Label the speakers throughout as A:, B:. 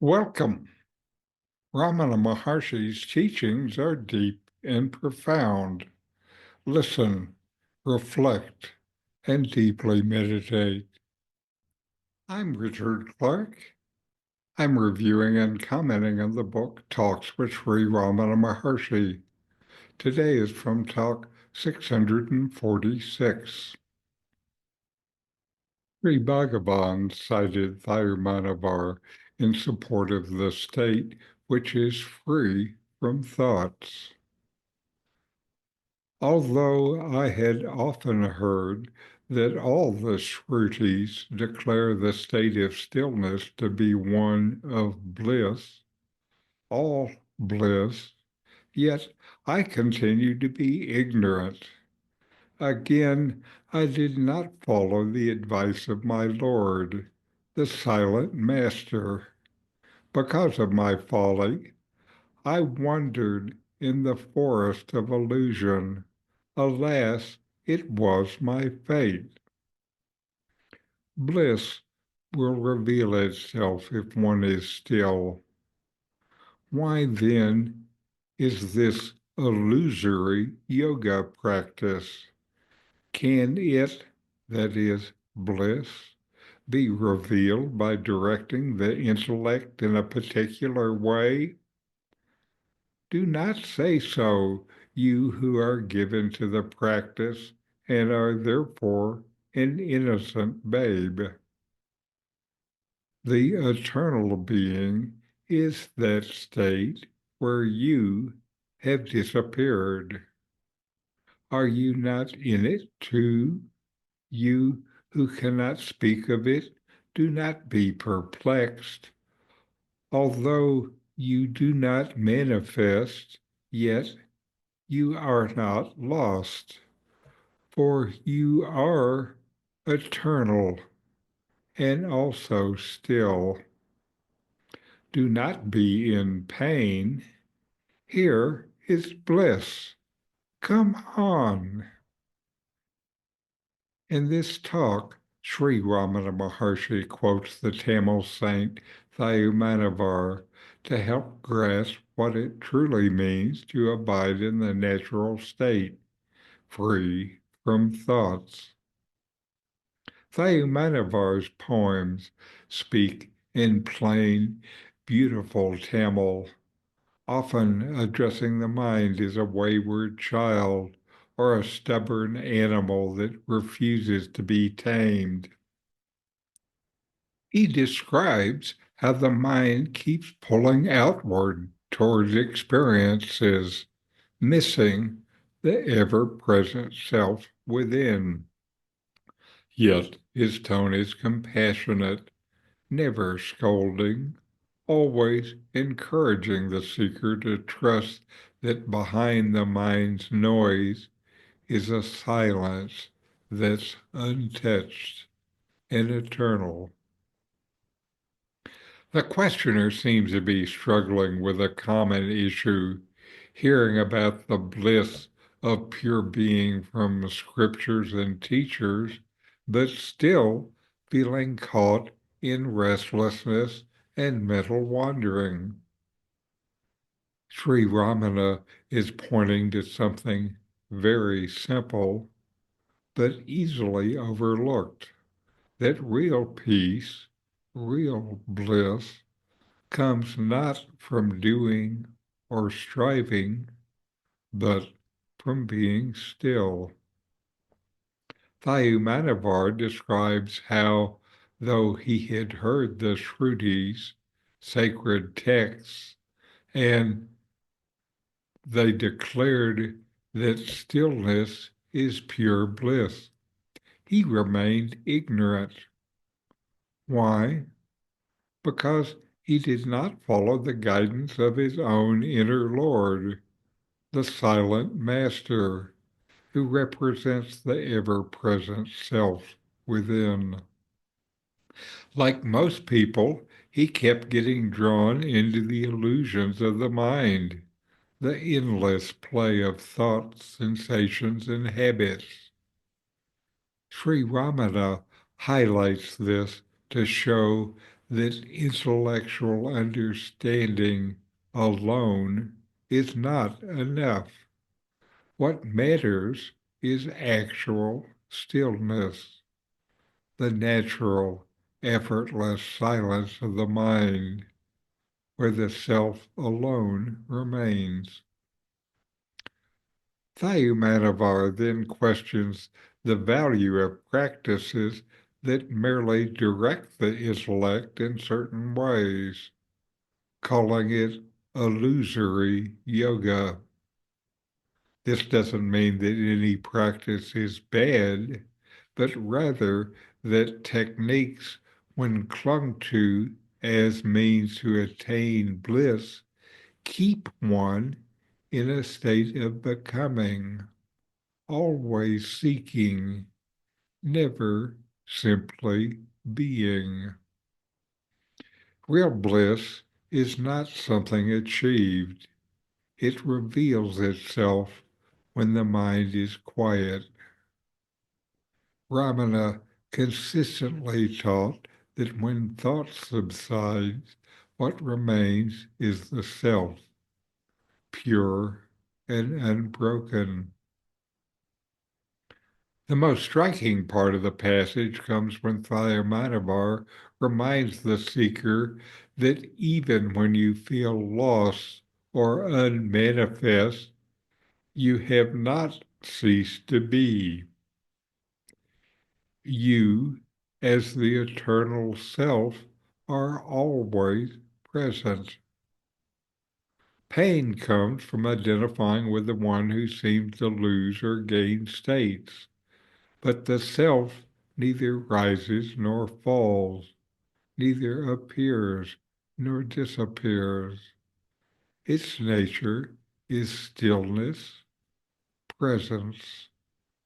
A: Welcome. Ramana Maharshi's teachings are deep and profound. Listen, reflect, and deeply meditate. I'm Richard Clarke. I'm reviewing and commenting on the book Talks with Sri Ramana Maharshi. Today is from Talk 646. Sri Bhagavan cited Thayumanavar in support of the state which is free from thoughts. Although I had often heard that all the Shrutis declare the state of stillness to be one of bliss, all bliss, yet I continued to be ignorant. Again, I did not follow the advice of my Lord, the silent Master. Because of my folly, I wandered in the forest of illusion. Alas, it was my fate. Bliss will reveal itself if one is still. Why then is this illusory yoga practice? Can it, that is, bliss, be revealed by directing the intellect in a particular way? Do not say so, you who are given to the practice and are therefore an innocent babe. The eternal being is that state where you have disappeared. Are you not in it too? You who cannot speak of it, do not be perplexed. Although you do not manifest, yet you are not lost, for you are eternal and also still. Do not be in pain. Here is bliss. Come on. In this talk, Sri Ramana Maharshi quotes the Tamil saint Thayumanavar to help grasp what it truly means to abide in the natural state, free from thoughts. Thayumanavar's poems speak in plain, beautiful Tamil, often addressing the mind as a wayward child or a stubborn animal that refuses to be tamed. He describes how the mind keeps pulling outward towards experiences, missing the ever-present self within. Yet his tone is compassionate, never scolding, always encouraging the seeker to trust that behind the mind's noise is a silence that's untouched and eternal. The questioner seems to be struggling with a common issue, hearing about the bliss of pure being from scriptures and teachers, but still feeling caught in restlessness and mental wandering. Sri Ramana is pointing to something very simple, but easily overlooked, that real peace, real bliss, comes not from doing or striving, but from being still. Thayumanavar describes how, though he had heard the Shrutis, sacred texts, and they declared that stillness is pure bliss, he remained ignorant. Why? Because he did not follow the guidance of his own inner Lord, the silent Master, who represents the ever-present self within. Like most people, he kept getting drawn into the illusions of the mind, the endless play of thoughts, sensations, and habits. Sri Ramana highlights this to show that intellectual understanding alone is not enough. What matters is actual stillness, the natural, effortless silence of the mind, where the self alone remains. Thayumanavar then questions the value of practices that merely direct the intellect in certain ways, calling it illusory yoga. This doesn't mean that any practice is bad, but rather that techniques, when clung to as means to attain bliss, keep one in a state of becoming, always seeking, never simply being. Real bliss is not something achieved. It reveals itself when the mind is quiet. Ramana consistently taught that when thought subsides, what remains is the self, pure and unbroken. The most striking part of the passage comes when Thayumanavar reminds the seeker that even when you feel lost or unmanifest, you have not ceased to be. You, as the eternal self, are always present. Pain comes from identifying with the one who seems to lose or gain states, but the self neither rises nor falls, neither appears nor disappears. Its nature is stillness, presence,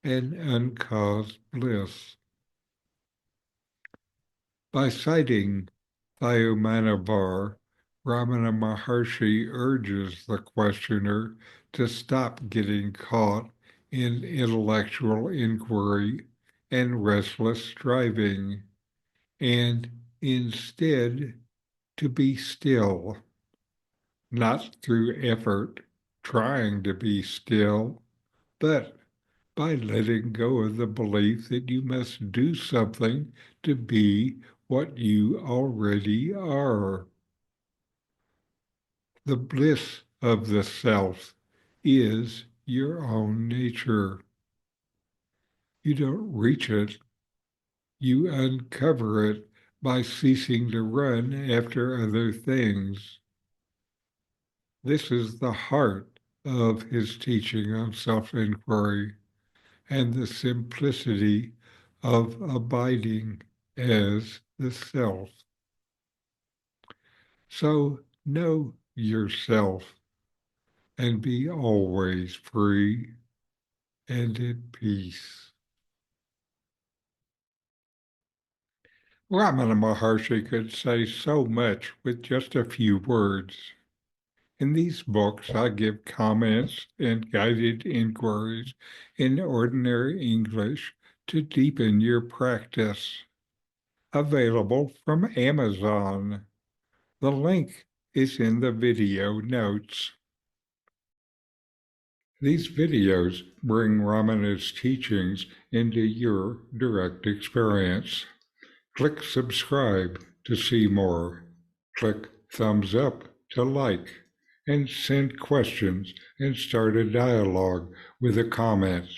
A: and uncaused bliss. By citing Thayumanavar, RamanaMaharshi urges the questioner to stop getting caught in intellectual inquiry and restless striving, and instead to be still, not through effort trying to be still, but by letting go of the belief that you must do something to be what you already are. The bliss of the self is your own nature. You don't reach it, you uncover it by ceasing to run after other things. This is the heart of his teaching on self-inquiry and the simplicity of abiding as the self. So know yourself and be always free and at peace. Ramana Maharshi could say so much with just a few words. In these books, I give comments and guided inquiries in ordinary English to deepen your practice. Available from Amazon. The link is in the video notes. These videos bring Ramana's teachings into your direct experience. Click subscribe to see more. Click thumbs up to like, and send questions and start a dialogue with a comment.